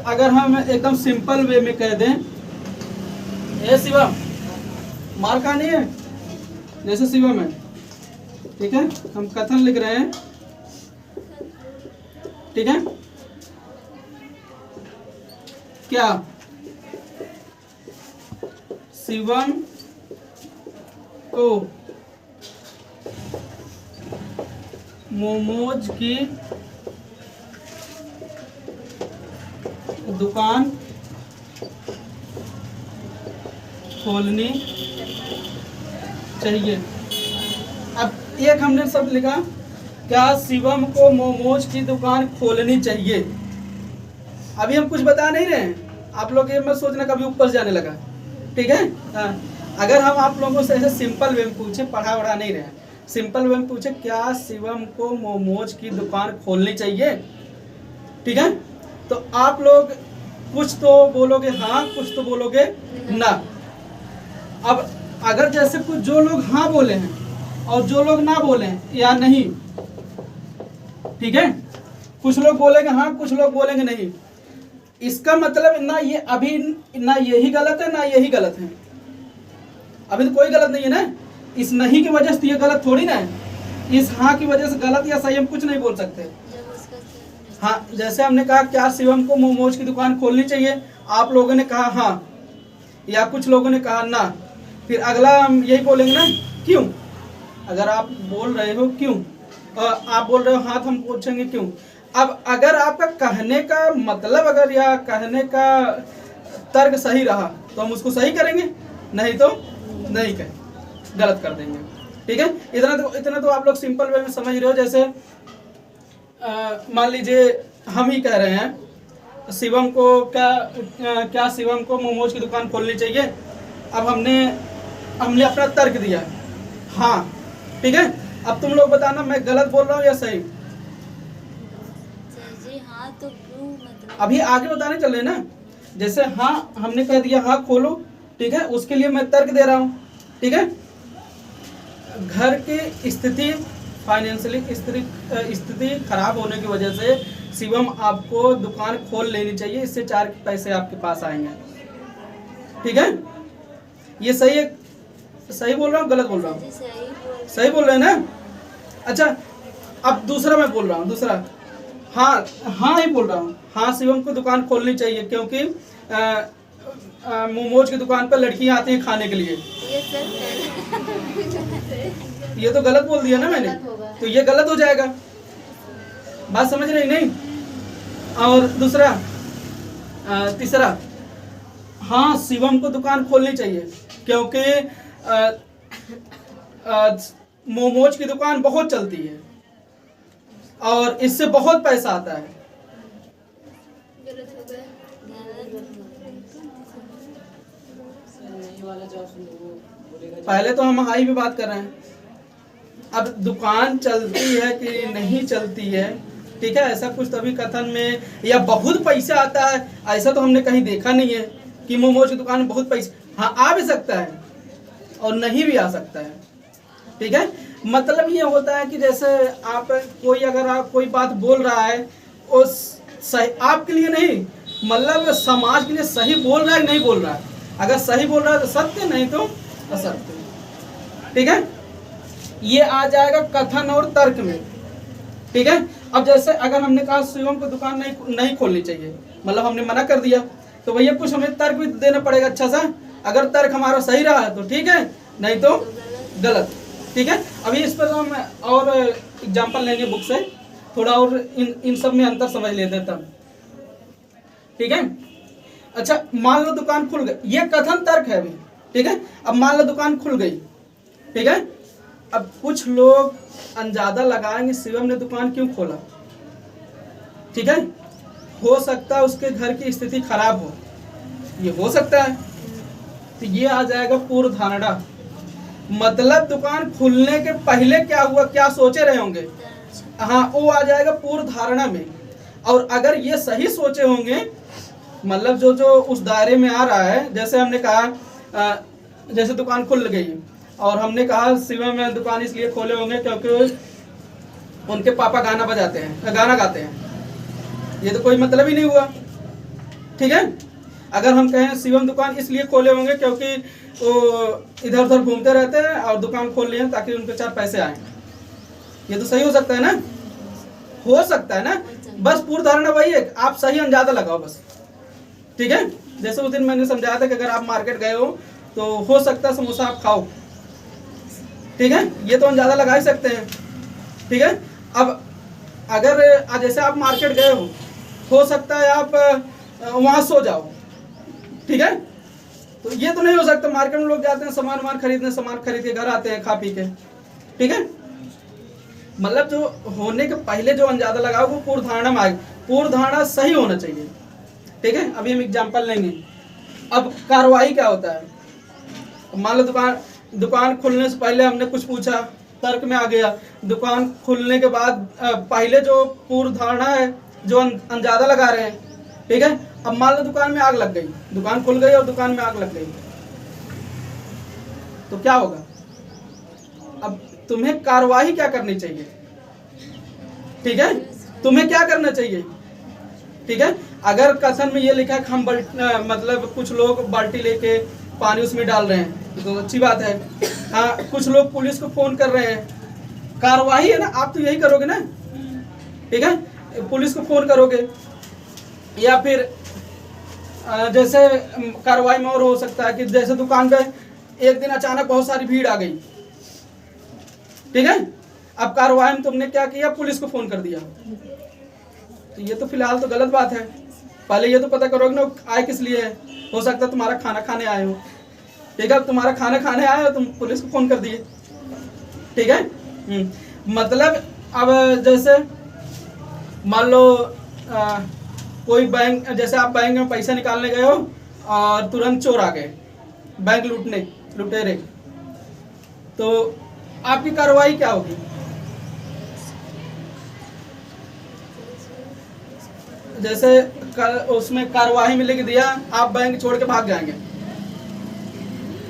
अगर हम एकदम सिंपल वे में कह दें, ए शिवम, मार कहाँ नहीं है, जैसे शिवम है, ठीक है, हम कथन लिख रहे हैं, ठीक है, क्या शिवम को मोमोज की दुकान खोलनी चाहिए। अब एक हमने शब्द लिखा, क्या शिवम को मोमोज की दुकान खोलनी चाहिए। अभी हम कुछ बता नहीं रहे हैं, आप लोग ये मत सोचना कभी ऊपर जाने लगा, ठीक है। अगर हम आप लोगों से ऐसे सिंपल वे में पूछे, पढ़ा वढ़ा नहीं रहे हैं, सिंपल वे में पूछे क्या शिवम को मोमोज की दुकान खोलनी चाहिए, ठीक है, तो आप लोग कुछ तो बोलोगे हाँ, कुछ तो बोलोगे ना। अब अगर जैसे कुछ जो लोग हाँ बोले हैं और जो लोग ना बोले हैं या नहीं, ठीक है, कुछ लोग बोलेंगे हाँ, कुछ लोग बोलेंगे नहीं, इसका मतलब ना ये अभी ना यही गलत है ना यही गलत है, अभी तो कोई गलत नहीं है ना। इस नहीं की वजह से ये गलत थोड़ी ना है, इस हाँ की वजह से गलत या सही हम कुछ नहीं बोल सकते। हाँ, जैसे हमने कहा क्या शिवम को मोमोज की दुकान खोलनी चाहिए, आप लोगों ने कहा हाँ, या कुछ लोगों ने कहा ना, फिर अगला हम यही बोलेंगे ना क्यों। अगर आप बोल रहे हो क्यों, आप बोल रहे हो हाँ, तो हम पूछेंगे क्यों। अब अगर आपका कहने का मतलब अगर या कहने का तर्क सही रहा तो हम उसको सही करेंगे, नहीं तो नहीं कहें, गलत कर देंगे, ठीक है। इतना तो आप लोग सिंपल वे में समझ रहे हो। जैसे मान लीजिए हम ही कह रहे हैं शिवम को क्या शिवम को मोमोज की दुकान खोलनी चाहिए। अब हमने अपना तर्क दिया हाँ, ठीक है। अब तुम लोग बताना मैं गलत बोल रहा हूँ या सही। जी हाँ, तो क्यों मतलब अभी आगे बताने चल रहे ना, जैसे हाँ हमने कह दिया हाँ खोलो, ठीक है, उसके लिए मैं तर्क दे रहा हूँ, ठीक है। घर की स्थिति, फाइनेंशियली स्थिति खराब होने की वजह से शिवम आपको दुकान खोल लेनी चाहिए, इससे 4 पैसे आपके पास आएंगे, ठीक है। ये सही है, सही बोल रहा हूँ गलत बोल रहा हूँ, सही बोल रहे हैं ना। अच्छा, अब दूसरा मैं बोल रहा हूँ, दूसरा हाँ हाँ ही बोल रहा हूँ, हाँ शिवम को दुकान खोलनी चाहिए क्योंकि मोमोज की दुकान पर लड़कियां आती हैं खाने के लिए। ये तो गलत बोल दिया ना मैंने, तो ये गलत हो जाएगा, बात समझ रही नहीं। और दूसरा तीसरा, हाँ शिवम को दुकान खोलनी चाहिए क्योंकि मोमोज की दुकान बहुत चलती है और इससे बहुत पैसा आता है। पहले तो हम हाई पे बात कर रहे हैं, अब दुकान चलती है कि नहीं चलती है, ठीक है, ऐसा कुछ तभी कथन में, या बहुत पैसा आता है, ऐसा तो हमने कहीं देखा नहीं है कि मोमोज की दुकान में बहुत पैसा। हाँ, आ भी सकता है और नहीं भी आ सकता है, ठीक है। मतलब ये होता है कि जैसे आप अगर आप कोई बात बोल रहा है वो सही आपके लिए नहीं, मतलब समाज के लिए सही बोल रहा है नहीं बोल रहा है। अगर सही बोल रहा है तो सत्य, नहीं तो असत्य, ठीक है। ये आ जाएगा कथन और तर्क में, ठीक है। अब जैसे अगर हमने कहा शिवम को दुकान नहीं खोलनी चाहिए, मतलब हमने मना कर दिया, तो भैया कुछ हमें तर्क भी देना पड़ेगा अच्छा सा। अगर तर्क हमारा सही रहा है तो ठीक है, नहीं तो गलत, ठीक है। अभी इस पर हम और एग्जाम्पल लेंगे बुक से, थोड़ा और इन सब में अंतर समझ लेते हैं तब, ठीक है। अच्छा, मान लो दुकान खुल गई, ये कथन तर्क है अभी, ठीक है। अब मान लो दुकान खुल गई, ठीक है। अब कुछ लोग अंदाजा लगाएंगे शिवम ने दुकान क्यों खोला, ठीक है। हो सकता है उसके घर की स्थिति खराब हो, ये हो सकता है, तो ये आ जाएगा पूर्व धारणा। मतलब दुकान खुलने के पहले क्या हुआ, क्या सोचे रहे होंगे, हाँ, वो आ जाएगा पूर्व धारणा में। और अगर ये सही सोचे होंगे, मतलब जो उस दायरे में आ रहा है, जैसे हमने कहा जैसे दुकान खुल गई और हमने कहा शिवम में दुकान इसलिए खोले होंगे क्योंकि उनके पापा गाना बजाते हैं, गाना गाते हैं, ये तो कोई मतलब ही नहीं हुआ, ठीक है। अगर हम कहें शिवम दुकान इसलिए खोले होंगे क्योंकि वो इधर उधर घूमते रहते हैं और दुकान खोल लिए हैं ताकि उनके 4 पैसे आए, ये तो सही हो सकता है ना, हो सकता है ना। बस पूर्व धारणा वही है, आप सही अंदाजा लगाओ बस, ठीक है। जैसे उस दिन मैंने समझाया था कि अगर आप मार्केट गए हो तो हो सकता है समोसा आप खाओ, ठीक है, ये तो अंदाजा लगा ही सकते हैं, ठीक है। अब अगर जैसे आप मार्केट गए हो सकता है आप वहां सो जाओ, ठीक है। तो ये तो नहीं हो सकता, मार्केट में लोग जाते हैं सामान खरीदने, सामान खरीद के घर आते हैं खा पी के, ठीक है। मतलब जो होने के पहले जो अंदाजा लगाओ वो पूर्व धारणा में आए, पूर्व धारणा सही होना चाहिए, ठीक है। अभी हम एग्जांपल लेंगे। अब कार्रवाई क्या होता है, मान लो दुकान खुलने से पहले हमने कुछ पूछा, तर्क में आ गया, दुकान खुलने के बाद पहले जो पूर्व धारणा है जो अंदाजा लगा रहे हैं, ठीक है। अब मान लो दुकान में आग लग गई, दुकान खुल गई और दुकान में आग लग गई, तो क्या होगा। अब तुम्हें कार्रवाई क्या करनी चाहिए, ठीक है, तुम्हें क्या करना चाहिए, ठीक है। अगर कथन में ये लिखा है कि हम मतलब कुछ लोग बाल्टी लेके पानी उसमें डाल रहे हैं तो अच्छी बात है, हाँ, कुछ लोग पुलिस को फोन कर रहे हैं, कार्रवाई है ना, आप तो यही करोगे ना, ठीक है, पुलिस को फोन करोगे। या फिर जैसे कार्रवाई में और हो सकता है कि जैसे दुकान पे एक दिन अचानक बहुत सारी भीड़ आ गई, ठीक है। अब कार्रवाई में तुमने क्या किया, पुलिस को फोन कर दिया, तो ये तो फिलहाल तो गलत बात है। पहले ये तो पता करोगे ना आए किस लिए है, हो सकता है तुम्हारा खाना खाने आए हो, ठीक है, तुम्हारा खाना खाने आए हो, तुम पुलिस को फोन कर दिए, ठीक है। मतलब अब जैसे मान लो कोई बैंक, जैसे आप बैंक में पैसा निकालने गए हो और तुरंत चोर आ गए बैंक लुटेरे, तो आपकी कार्रवाई क्या होगी। जैसे उसमें कार्रवाई में लिख दिया आप बैंक छोड़ के भाग जाएंगे,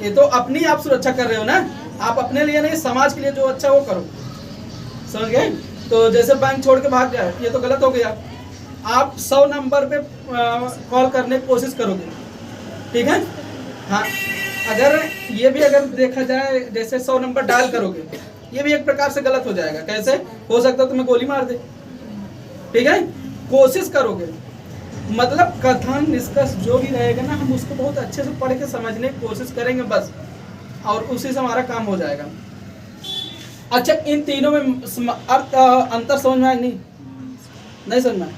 ये तो अपनी आप सुरक्षा कर रहे हो ना, आप अपने लिए नहीं समाज के लिए जो अच्छा वो करो, समझ गए। तो जैसे बैंक छोड़ के भाग जाए ये तो गलत हो गया, आप 100 नंबर पे कॉल करने की कोशिश करोगे, ठीक है। हाँ, अगर ये भी अगर देखा जाए जैसे 100 नंबर डायल करोगे, ये भी एक प्रकार से गलत हो जाएगा। कैसे हो सकता है तुम्हें गोली मार दे, ठीक है, कोशिश करोगे। मतलब कथन निष्कर्ष जो भी रहेगा ना, हम उसको बहुत अच्छे से पढ़ के समझने की कोशिश करेंगे बस, और उसी से हमारा काम हो जाएगा। अच्छा, इन तीनों में अर्थ अंतर समझ में आया नहीं समझ में आया।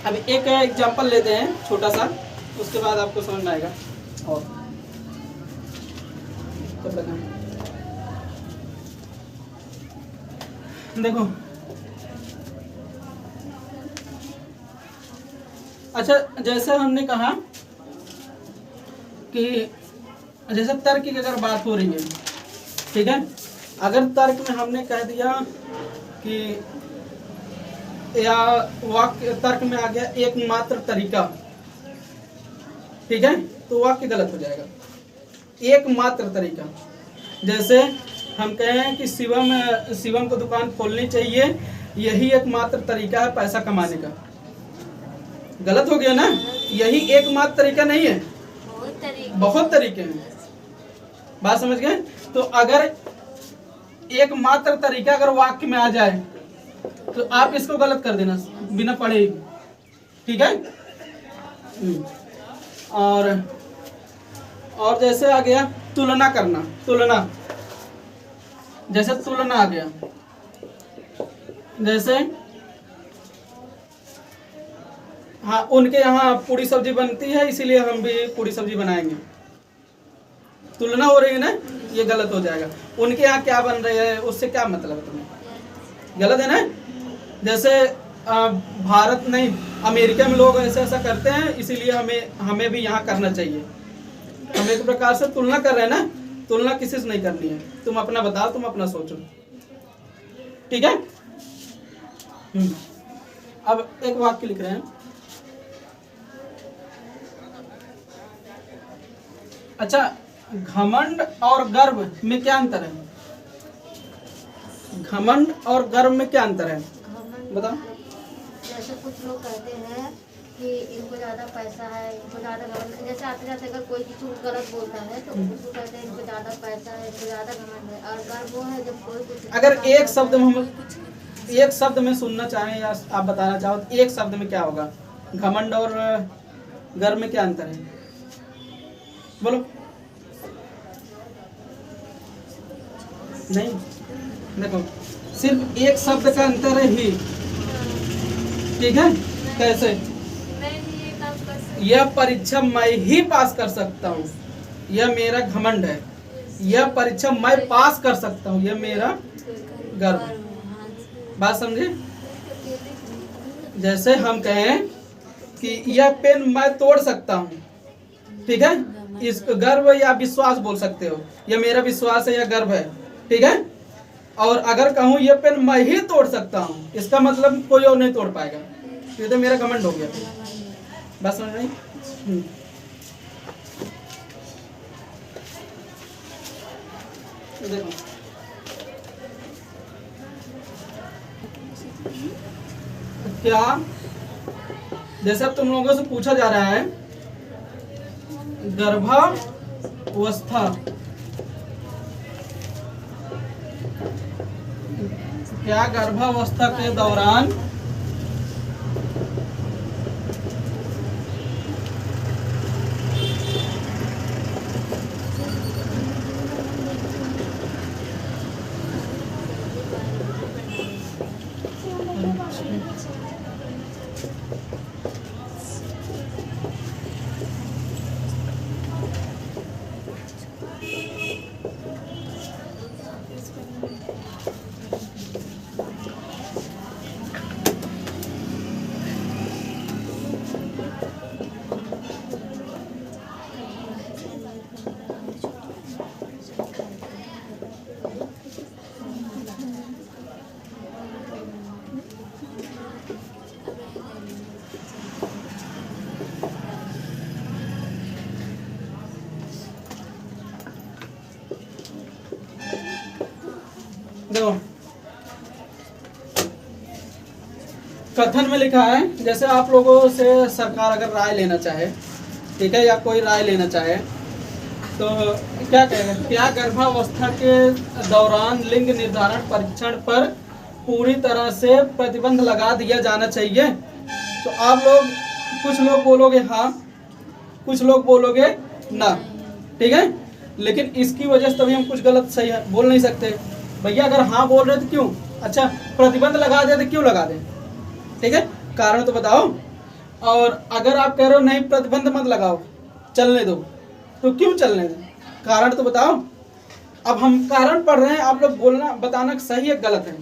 अब एक एग्जांपल लेते हैं छोटा सा, उसके बाद आपको समझ में आएगा। और देखो, अच्छा, जैसे हमने कहा कि जैसे तर्क की अगर बात हो रही है, ठीक है, अगर तर्क में हमने कह दिया कि या वाक्य तर्क में आ गया एकमात्र तरीका, ठीक है, तो वाक्य गलत हो जाएगा। एकमात्र तरीका, जैसे हम कहें कि शिवम को दुकान खोलनी चाहिए, यही एकमात्र तरीका है पैसा कमाने का, गलत हो गया ना। यही एकमात्र तरीका नहीं है, बहुत तरीके हैं, बात समझ गए। तो अगर एकमात्र तरीका अगर वाक्य में आ जाए तो आप इसको गलत कर देना बिना पढ़े, ठीक है। और जैसे आ गया तुलना करना, तुलना, जैसे तुलना आ गया, जैसे हाँ, उनके यहाँ पूरी सब्जी बनती है इसीलिए हम भी पूरी सब्जी बनाएंगे, तुलना हो रही है ना, ये गलत हो जाएगा। उनके यहाँ क्या बन रही है उससे क्या मतलब है तुम्हें, गलत है ना। जैसे भारत नहीं, अमेरिका में लोग ऐसा करते हैं इसीलिए हमें भी यहाँ करना चाहिए। हम एक प्रकार से तुलना कर रहे हैं ना, तुलना किसी से नहीं करनी है, तुम अपना बताओ, तुम अपना सोचो, ठीक है। अब एक वाक्य लिख रहे हैं। अच्छा, घमंड और गर्व में क्या अंतर है, घमंड और गर्व में क्या अंतर है बताओ। जैसे कुछ कुछ लोग कहते हैं कि इनको ज़्यादा पैसा है, इनको ज़्यादा घमंड, जैसे आते जाते अगर कोई किसी को गलत बोलता है तो उसको कहते हैं इनको ज़्यादा पैसा है, इनको ज़्यादा घमंड है। और गर्व वो है जब कोई कुछ अगर एक शब्द में हम एक शब्द में सुनना चाहें या आप बताना चाहो तो एक शब्द में क्या होगा? घमंड और गर्व में क्या अंतर है? बोलो। नहीं, देखो सिर्फ एक शब्द का अंतर है ही, ठीक है? कैसे? यह परीक्षा मैं ही पास कर सकता हूँ, यह मेरा घमंड है। यह परीक्षा मैं पास कर सकता हूँ, यह मेरा गर्व है। बात समझे? जैसे हम कहें कि यह पेन मैं तोड़ सकता हूँ, ठीक है? इस गर्व या विश्वास बोल सकते हो, यह मेरा विश्वास है या गर्व है, ठीक है? और अगर कहूँ यह पेन मैं ही तोड़ सकता हूँ, इसका मतलब कोई और नहीं तोड़ पाएगा, ये तो मेरा घमंड हो गया। बात समझ रही? देखो क्या, जैसे अब तुम लोगों से पूछा जा रहा है गर्भावस्था क्या गर्भावस्था के दौरान देखो कथन में लिखा है, जैसे आप लोगों से सरकार अगर राय लेना चाहे, ठीक है, या कोई राय लेना चाहे तो क्या कहेगा? क्या गर्भावस्था के दौरान लिंग निर्धारण परीक्षण पर पूरी तरह से प्रतिबंध लगा दिया जाना चाहिए? तो आप लोग कुछ लोग बोलोगे हाँ, कुछ लोग बोलोगे ना, ठीक है? लेकिन इसकी वजह से तभी हम कुछ गलत सही है बोल नहीं सकते। भैया अगर हाँ बोल रहे तो क्यों? अच्छा प्रतिबंध लगा दे तो क्यों लगा दें, ठीक है? कारण तो बताओ। और अगर आप कह रहे हो नहीं प्रतिबंध मत लगाओ, चलने दो, तो क्यों चलने दें? कारण तो बताओ। अब हम कारण पढ़ रहे हैं, आप लोग बोलना बताना सही है गलत है,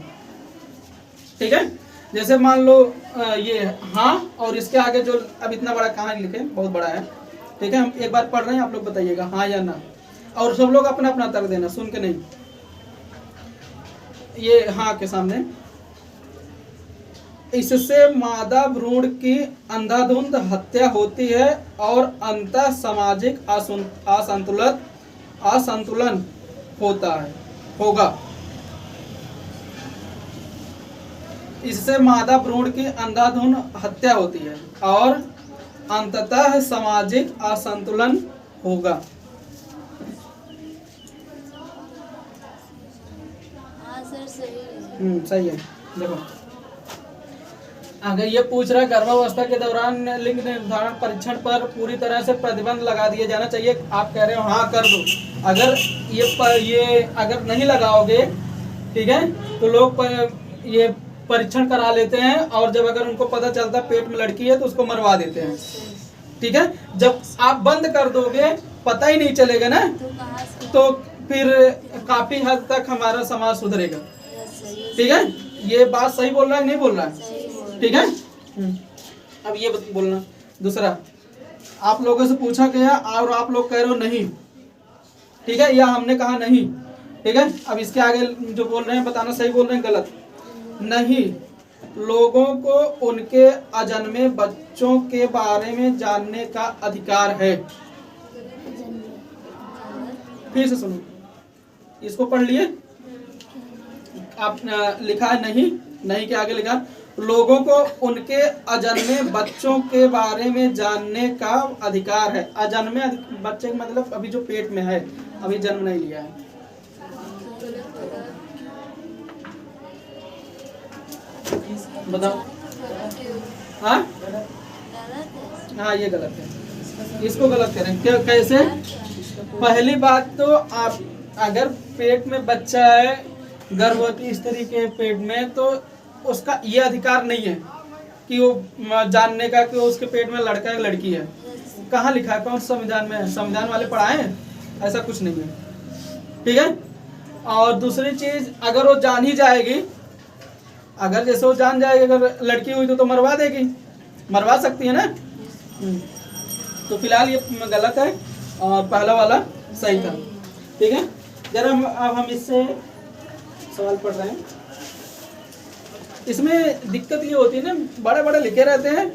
ठीक है? जैसे मान लो ये हाँ और इसके आगे जो अब इतना बड़ा कहाँ लिखे, बहुत बड़ा है, ठीक है? हम एक बार पढ़ रहे हैं, आप लोग बताइएगा हाँ या ना, और सब लोग अपना अपना तर्क देना, सुन के नहीं। ये हाँ के सामने, इससे मादा भ्रूण की अंधाधुंध हत्या होती है और अंतः सामाजिक असंतुलन होगा। इससे मादा भ्रूण की अंधाधुंध हत्या होती है और अंततः सामाजिक असंतुलन होगा। सही है। देखो अगर ये पूछ रहा है गर्भावस्था के दौरान लिंग निर्धारण परीक्षण पर पूरी तरह से प्रतिबंध लगा दिया जाना चाहिए, आप कह रहे हो हाँ कर दो। अगर ये अगर नहीं लगाओगे, ठीक है, तो लोग ये परीक्षण करा लेते हैं और जब अगर उनको पता चलता पेट में लड़की है तो उसको मरवा देते हैं, ठीक है? जब आप बंद कर दोगे पता ही नहीं चलेगा ना, तो फिर काफी हद तक हमारा समाज सुधरेगा, ठीक है? ये बात सही बोल रहा है नहीं बोल रहा है, ठीक है? अब ये बोलना दूसरा, आप लोगों से पूछा गया और आप लोग कह रहे हो नहीं, ठीक है, या हमने कहा नहीं, ठीक है? अब इसके आगे जो बोल रहे हैं बताना सही बोल रहे हैं गलत। नहीं, लोगों को उनके अजन्मे बच्चों के बारे में जानने का अधिकार है। फिर से सुनो, इसको पढ़ लिए। आप लिखा है नहीं, नहीं के आगे लिखा लोगों को उनके अजन्मे बच्चों के बारे में जानने का अधिकार है। अजन्मे बच्चे का मतलब अभी जो पेट में है, अभी जन्म नहीं लिया है। बताओ। हाँ हाँ, ये गलत है, इसको गलत करें। क्या कैसे? पहली बात तो आप अगर पेट में बच्चा है, गर्भवती स्त्री के पेट में, तो उसका ये अधिकार नहीं है कि वो जानने का कि उसके पेट में लड़का है लड़की है। कहाँ लिखा है? कौन संविधान में है? संविधान वाले पढ़ाए हैं? ऐसा कुछ नहीं है, ठीक है। और दूसरी चीज, अगर वो जान ही जाएगी, अगर जैसे वो जान जाएगी, अगर लड़की हुई तो मरवा देगी, मरवा सकती है ना। तो फिलहाल ये गलत है और पहला वाला सही था, ठीक है। जरा अब हम इससे सवाल पढ़ रहे हैं। इसमें दिक्कत ये होती है ना, बड़े बड़े लिखे रहते हैं,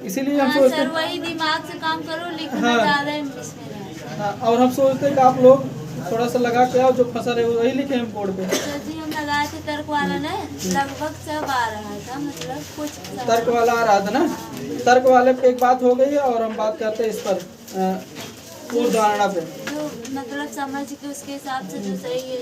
इसीलिए हम सोचते हैं वही दिमाग से काम करो, लिखना हाँ। ज्यादा इंग्लिश में रहता है। हाँ, और हम सोचते हैं कि आप लोग थोड़ा सा लगा के आओ, जो फंसा रहे वही लिखे हम बोर्ड पे। सर जी हम लगाए थे तर्क वाला ने, लगभग सब आ रहा था, मतलब कुछ तर्क वाला आ रहा था ना। तर्क वाले पे एक बात हो गई है, और हम बात करते हैं इस पर पूर्व धारणा पे। जो मतलब समझ के उसके हिसाब से जो सही है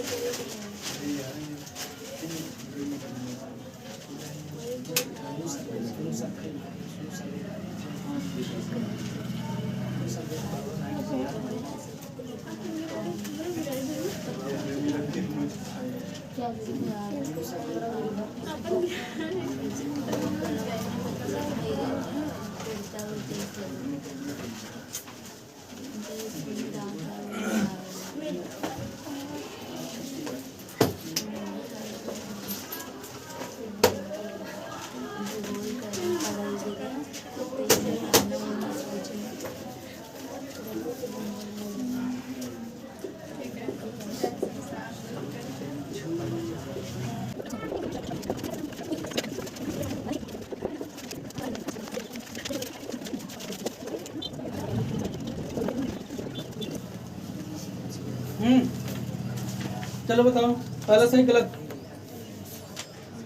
चलो बताओ, पहला सही गलत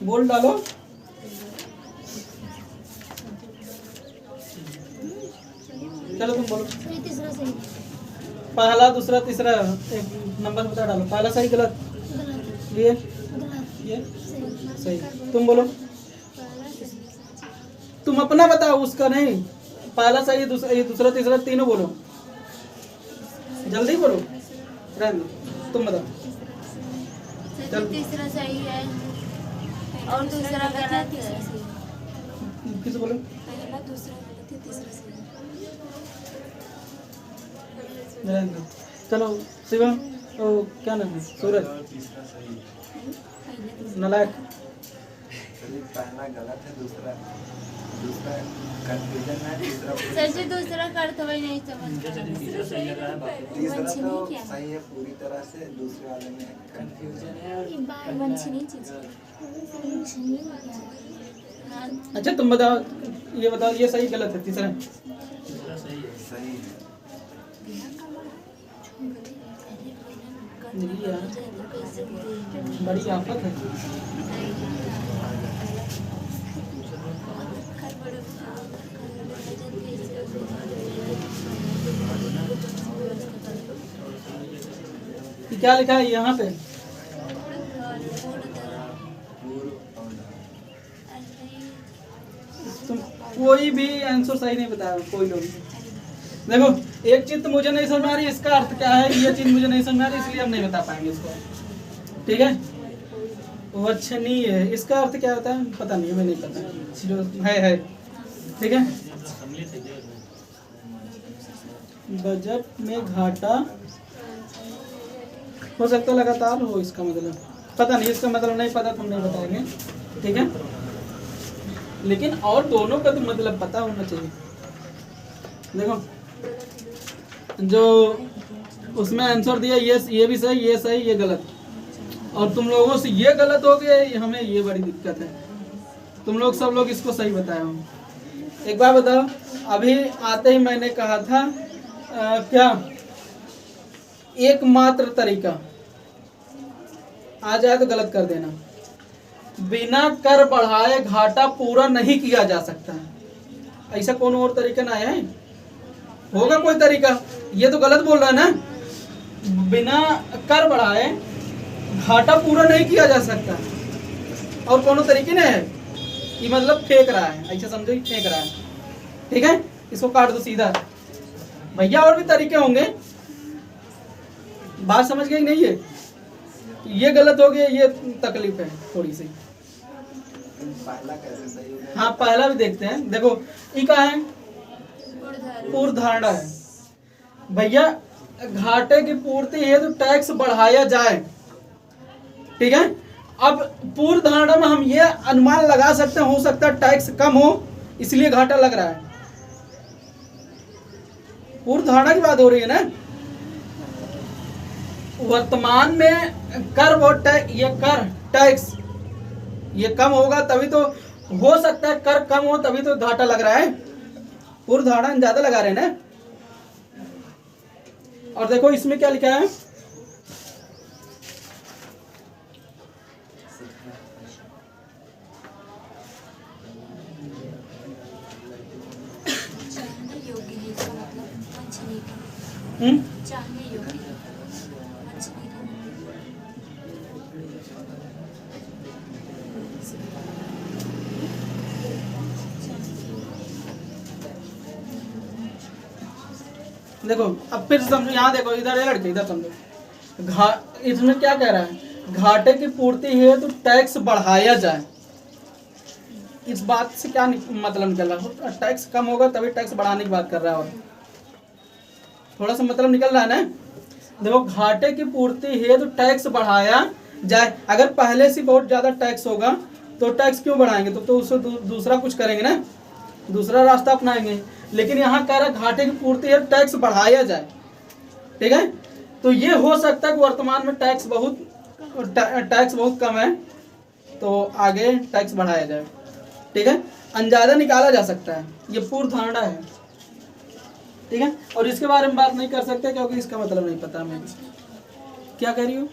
बोल डालो। चलो तुम बोलो। तीसरा सही। पहला, दूसरा, तीसरा, एक नंबर बता डालो। पहला सही गलत, ये सही। तुम बोलो। तुम अपना बताओ, उसका नहीं। पहला सही, दूसरा, तीसरा, तीनों बोलो, जल्दी बोलो। रहने दो, तुम बताओ। सर तीसरा सही है और दूसरा गलत है। किसे बोलो? पहला दूसरा गलत है, तीसरा सही है। रहने दो। चलो शिवम, ओ क्या नाम है? सूरज नालायक। पहला गलत है, दूसरा कंफ्यूजन है, तीसरा सर जी दूसरा कर तो वही नहीं समझ तीसरा तो सही है पूरी तरह से, दूसरे वाले में कंफ्यूजन है। अच्छा तुम बताओ, ये बताओ, ये सही गलत है? तीसरा सही है। बड़ी आफत है। क्या लिखा है यहाँ पे? तुम कोई भी आंसर सही नहीं बताया, कोई लोग। देखो, एक चीज तो मुझे नहीं समझ में आ रही, इसका अर्थ क्या है, ये चीज मुझे नहीं समझ में आ रही, इसलिए हम नहीं बता पाएंगे इसको, ठीक है। वचनीय है, इसका अर्थ क्या होता है पता नहीं, हमें नहीं पता, जो है ठीक है। बजट में घाटा हो सकता है लगातार हो, इसका मतलब पता नहीं, इसका मतलब नहीं पता, तुम नहीं बताएंगे, ठीक है। लेकिन और दोनों का तो मतलब पता होना चाहिए। देखो, जो उसमें आंसर दिया, ये भी सही, ये सही, ये गलत, और तुम लोगों से ये गलत हो गया, हमें ये बड़ी दिक्कत है। तुम लोग सब लोग इसको सही बताए हो। एक बार बताओ, अभी आते ही मैंने कहा था क्या एकमात्र तरीका, आ जाए तो गलत कर देना। बिना कर बढ़ाए घाटा पूरा नहीं किया जा सकता है। ऐसा कौन और तरीका ना है? होगा कोई तरीका? ये तो गलत बोल रहा है ना। बिना कर बढ़ाए घाटा पूरा नहीं किया जा सकता, और कोनो तरीके नहीं है कि मतलब फेंक रहा है, ऐसा समझो कि फेंक रहा है। ठीक है, इसको काट दो सीधा। भैया और भी तरीके होंगे, बात समझ गए कि नहीं? ये गलत हो गया, ये तकलीफ है थोड़ी सी। पहला कैसे सही हो गया? हाँ, पहला भी देखते हैं। देखो ये क्या है? पूर्व धारणा है। भैया घाटे की पूर्ति है तो टैक्स बढ़ाया जाए। ठीक है, अब पूर्व धारणा में हम ये अनुमान लगा सकते हैं, हो सकता है टैक्स कम हो इसलिए घाटा लग रहा है। पूर्व धारणा की बात हो रही है ना। वर्तमान में कर वो टैक्स ये कम होगा तभी तो हो सकता है, कर कम हो तभी तो घाटा लग रहा है। पूर्व धारणा ज्यादा लगा रहे हैं ना। और देखो इसमें क्या लिखा है? चाहने योग्य देखो अब फिर समझो, यहाँ देखो, इधर है लड़के, इधर समझो। इसमें क्या कह रहा है? घाटे की पूर्ति है तो टैक्स बढ़ाया जाए। इस बात से क्या मतलब निकल रहा है? टैक्स कम होगा तभी टैक्स बढ़ाने की बात कर रहा है। और थोड़ा सा मतलब निकल रहा है ना। देखो घाटे की पूर्ति है तो टैक्स बढ़ाया जाए। अगर पहले से बहुत ज्यादा टैक्स होगा तो टैक्स क्यों बढ़ाएंगे? तो उससे दूसरा कुछ करेंगे ना, दूसरा रास्ता अपनाएंगे। लेकिन यहाँ कह रहा है घाटे की पूर्ति है टैक्स बढ़ाया जाए। ठीक है, तो ये हो सकता है कि वर्तमान में टैक्स बहुत कम है तो आगे टैक्स बढ़ाया जाए। ठीक है, अंदाजा निकाला जा सकता है, ये पूर्व धारणा है। ठीक है, और इसके बारे में बात नहीं कर सकते क्योंकि इसका मतलब नहीं पता हमें। क्या कह रही हो?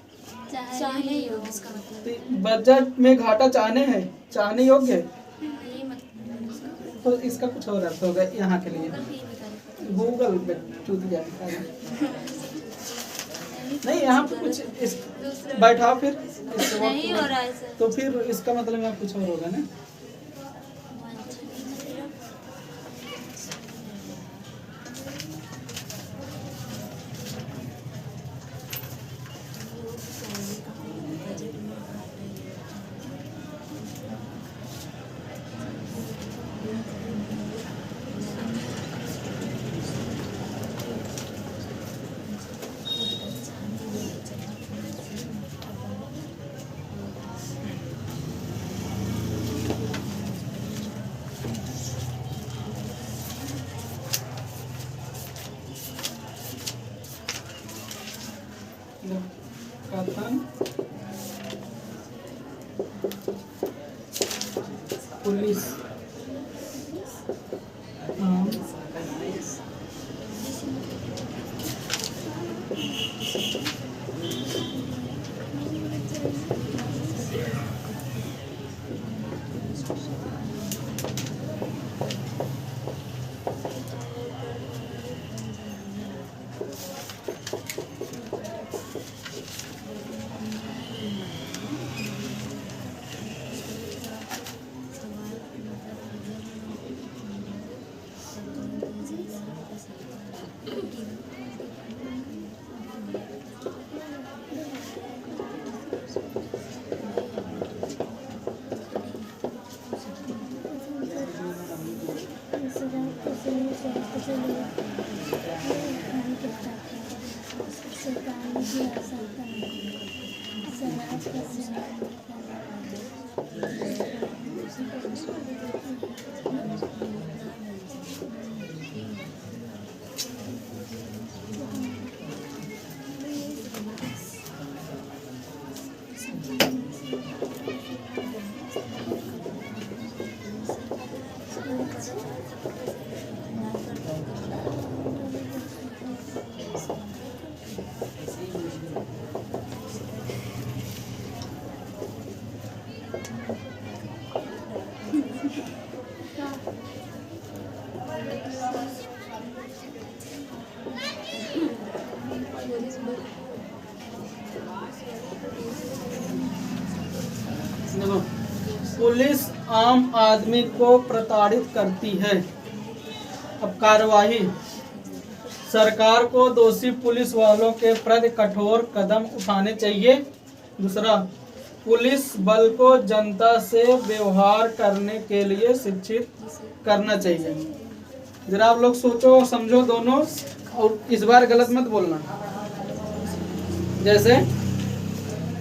चाहने योग्य इसका मतलब। बजट में घाटा चाहने योग्य है, ये मतलब तो इसका कुछ और अर्थ होगा यहाँ के लिए। गूगल पे चूत गया नहीं, यहाँ पे कुछ बैठाओ फिर नहीं हो रहा है सर। तो फिर इसका मतलब यहाँ कुछ और होगा ना। कथन पुलिस पुलिस आम आदमी को प्रताड़ित करती है। अब कार्यवाही, सरकार को दोषी पुलिस वालों के प्रति कठोर कदम उठाने चाहिए। दूसरा, पुलिस बल को जनता से व्यवहार करने के लिए शिक्षित करना चाहिए। जरा आप लोग सोचो समझो दोनों, और इस बार गलत मत बोलना। जैसे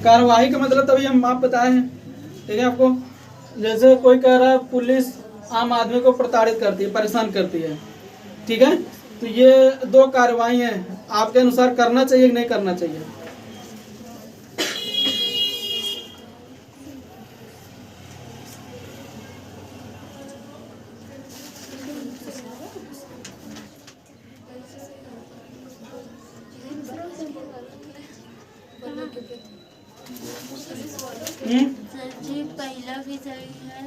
कार्यवाही का मतलब तभी हम आप बताए हैं, ठीक है आपको। जैसे कोई कह रहा है पुलिस आम आदमी को प्रताड़ित करती है, परेशान करती है, ठीक है, तो ये दो कार्यवाही हैं, आपके अनुसार करना चाहिए कि नहीं करना चाहिए? सर जी पहला भी सही है।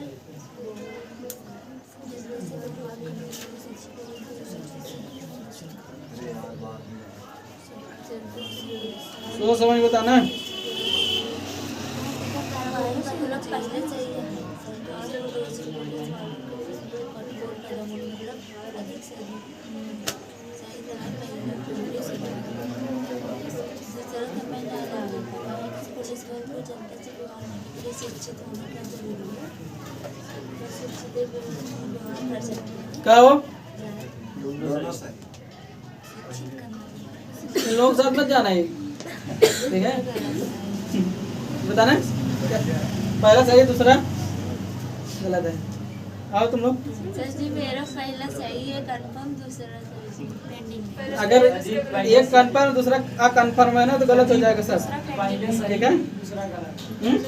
सोच समझ बताना। पहले चाहिए। पुलिस बल को जनता से व्यवहार करने के लिए शिक्षित होना क्या जरूरी है? शिक्षित व्यवहार कर सकते हैं। क्या हो दोनों सही। शिक्षित करना इन लोग साथ मत जाना है, ठीक है, बताना। पहला सही है, दूसरा गलत है। आओ तुम लोग। सर जी मेरा पहला सही है कंफर्म, दूसरा सही पेंडिंग है। अगर एक कन्फर्म दूसरा अकन्फर्म है ना तो गलत हो जाएगा सर, ठीक है।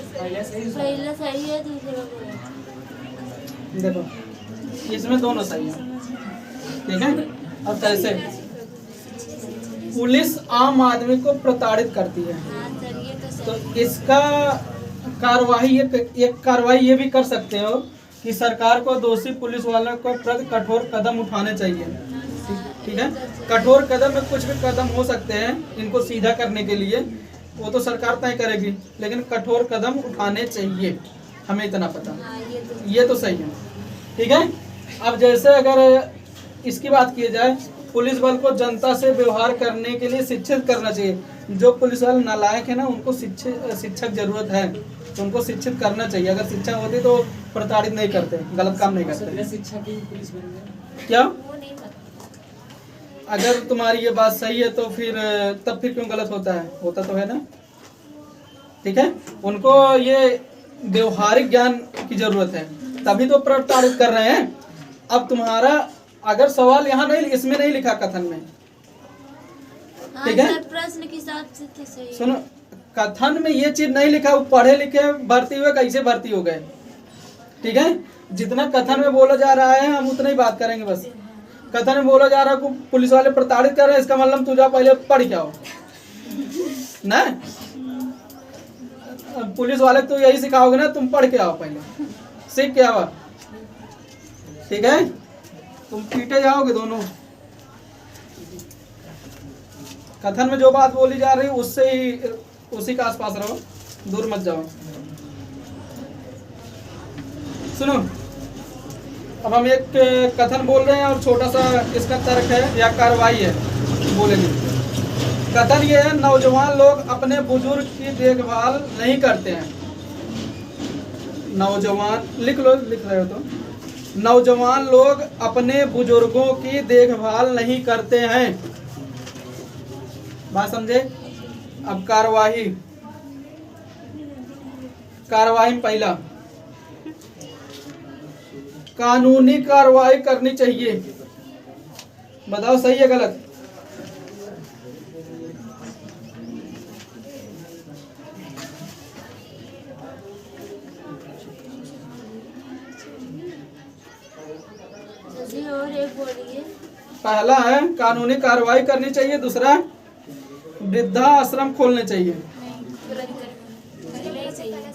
पहला सही है, दूसरा गलत। देखो इसमें दोनों सही है, ठीक है। अब कैसे पुलिस आम आदमी को प्रताड़ित करती है, हाँ सर ये तो तो सही। इसका कार्रवाई एक कार्रवाई ये भी कर सकते हो कि सरकार को दोषी पुलिस वालों को प्रति कठोर कदम उठाने चाहिए, ठीक है। कठोर कदम में कुछ भी कदम हो सकते हैं, इनको सीधा करने के लिए वो तो सरकार तय करेगी, लेकिन कठोर कदम उठाने चाहिए, हमें इतना पता। हाँ ये तो सही है, ठीक है। अब जैसे अगर इसकी बात की जाए, पुलिस बल को जनता से व्यवहार करने के लिए शिक्षित करना चाहिए। जो पुलिस वाले नालायक है ना, उनको शिक्षक जरूरत है, तो उनको शिक्षित करना चाहिए। अगर शिक्षा होती तो प्रताड़ित नहीं करते, गलत काम नहीं करते। शिक्षा की पुलिस बन गई। क्या वो नहीं पता। अगर तुम्हारी ये बात सही है तो फिर तब फिर क्यों गलत होता है? होता तो है ना, ठीक है। उनको ये व्यवहारिक ज्ञान की जरूरत है, तभी तो प्रताड़ित कर रहे हैं। अब तुम्हारा अगर सवाल यहाँ नहीं, इसमें नहीं लिखा कथन में, हाँ ठीक है? सर प्रश्न के हिसाब से तो सही है। सुनो, कथन में ये चीज नहीं लिखा, वो पढ़े लिखे भर्ती हुए कैसे भर्ती हो गए, ठीक है। जितना कथन में बोला जा रहा है हम उतना ही बात करेंगे बस। कथन में बोला जा रहा है कि पुलिस वाले प्रताड़ित कर रहे हैं, इसका मतलब तू जा पहले पढ़ के आओ ना। पुलिस वाले तो यही सिखाओगे ना, तुम पढ़ के आओ, पहले सीख के आओ, ठीक है। तुम पीटे जाओगे दोनों। कथन में जो बात बोली जा रही है उससे ही, उसी के आसपास रहो, दूर मत जाओ। सुनो, अब हम एक कथन बोल रहे हैं और छोटा सा इसका तर्क है या कार्रवाई है, बोलेंगे। कथन ये है, नौजवान लोग अपने बुजुर्ग की देखभाल नहीं करते हैं। नौजवान लिख लो, लिख रहे हो तो। नौजवान लोग अपने बुजुर्गों की देखभाल नहीं करते हैं। बात समझे? अब कार्यवाही, कार्यवाही में पहला कानूनी कार्रवाई करनी चाहिए। बताओ सही है गलत? जी और एक बोलिए। पहला है कानूनी कार्रवाई करनी चाहिए, दूसरा वृद्धा आश्रम खोलने चाहिए। पहले ही सही है।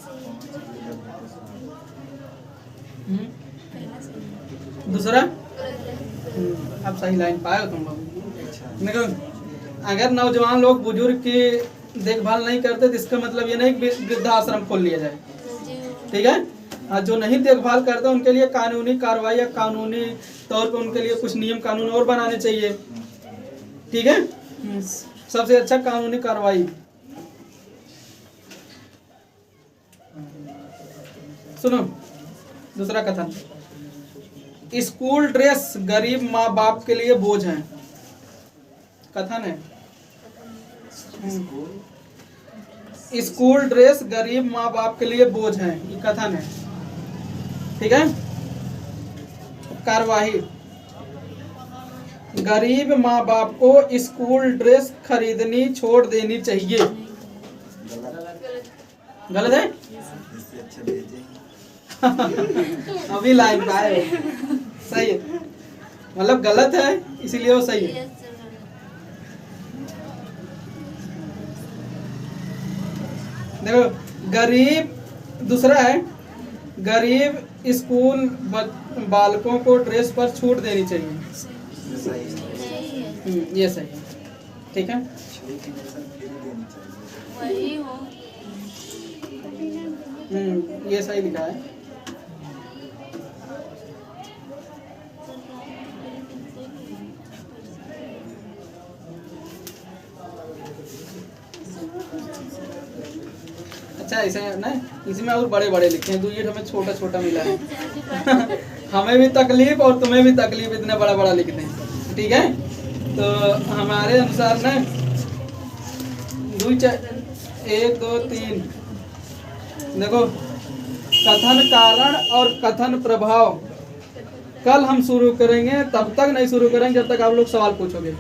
दूसरा अब सही लाइन पाए हो तुम लोग। देखो, अगर नौजवान लोग बुजुर्ग की देखभाल नहीं करते तो इसका मतलब ये नहीं कि वृद्धाश्रम खोल लिया जाए, ठीक है। हाँ, जो नहीं देखभाल करते उनके लिए कानूनी कार्रवाई या कानूनी तौर पे उनके लिए कुछ नियम कानून और बनाने चाहिए। ठीक है, सबसे अच्छा कानूनी कार्रवाई। सुनो दूसरा कथन, स्कूल ड्रेस गरीब माँ बाप के लिए बोझ है। कथन है, स्कूल ड्रेस गरीब माँ बाप के लिए बोझ है, ये कथन है। ठीक है, कार्यवाही, गरीब माँ बाप को स्कूल ड्रेस खरीदनी छोड़ देनी चाहिए। गलत है? इससे अच्छा भेजें। अभी लाइन पे आए हो। सही है, मतलब गलत है इसीलिए वो सही है। देखो गरीब, दूसरा है गरीब स्कूल बालकों को ड्रेस पर छूट देनी चाहिए। ये सही है। ये सही है। ठीक है, लेकिन ऐसा फिर देनी चाहिए। वही हो। ये सही लिखा है। अच्छा ऐसे ना, इसमें और बड़े बड़े लिखे हैं, तो ये हमें छोटा छोटा मिला है। हमें भी तकलीफ और तुम्हें भी तकलीफ, इतना बड़ा बड़ा लिखते हैं। ठीक है, तो हमारे अनुसार ना 1 2 3 देखो, कथन कारण और कथन प्रभाव कल हम शुरू करेंगे, तब तक नहीं शुरू करेंगे जब तक आप लोग सवाल पूछोगे।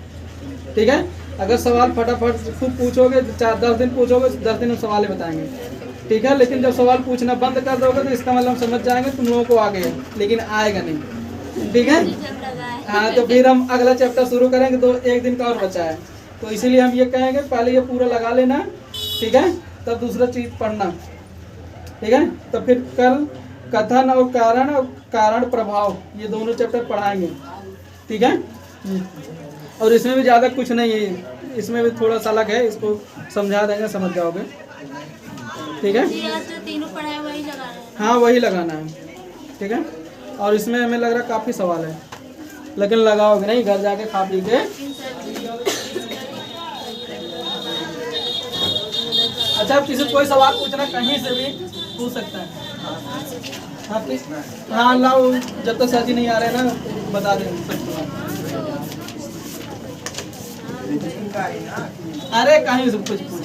ठीक है, अगर सवाल फटाफट खूब पूछोगे, 4-10 दिन पूछोगे, 10 दिन हम सवाल बताएंगे। ठीक है, लेकिन जब सवाल पूछना बंद कर दोगे तो इसका मतलब हम समझ जाएंगे तुम लोगों को आ गया, लेकिन आएगा नहीं। ठीक है, हाँ, तो फिर हम अगला चैप्टर शुरू करेंगे, तो 1 दिन का और बचा है, तो इसीलिए हम ये कहेंगे पहले ये पूरा लगा लेना। ठीक है, तब दूसरा चीज पढ़ना। ठीक है, तो फिर कल कथन और कारण प्रभाव, ये दोनों चैप्टर पढ़ाएंगे। ठीक है, और इसमें भी ज़्यादा कुछ नहीं है, इसमें भी थोड़ा सा अलग है, इसको समझा देंगे, समझ जाओगे। ठीक है, जो तीनों पढ़ाए वही लगाना है। हाँ वही लगाना है। ठीक है, और इसमें हमें लग रहा काफ़ी सवाल है, लेकिन लगाओगे नहीं, घर जाके खा पी के। अच्छा, किसी कोई सवाल पूछना कहीं से भी पूछ सकता है। हाँ प्लीज, हाँ लाओ, जब तक साथी नहीं आ रहे ना बता देंगे। अरे कहीं से कुछ पूछ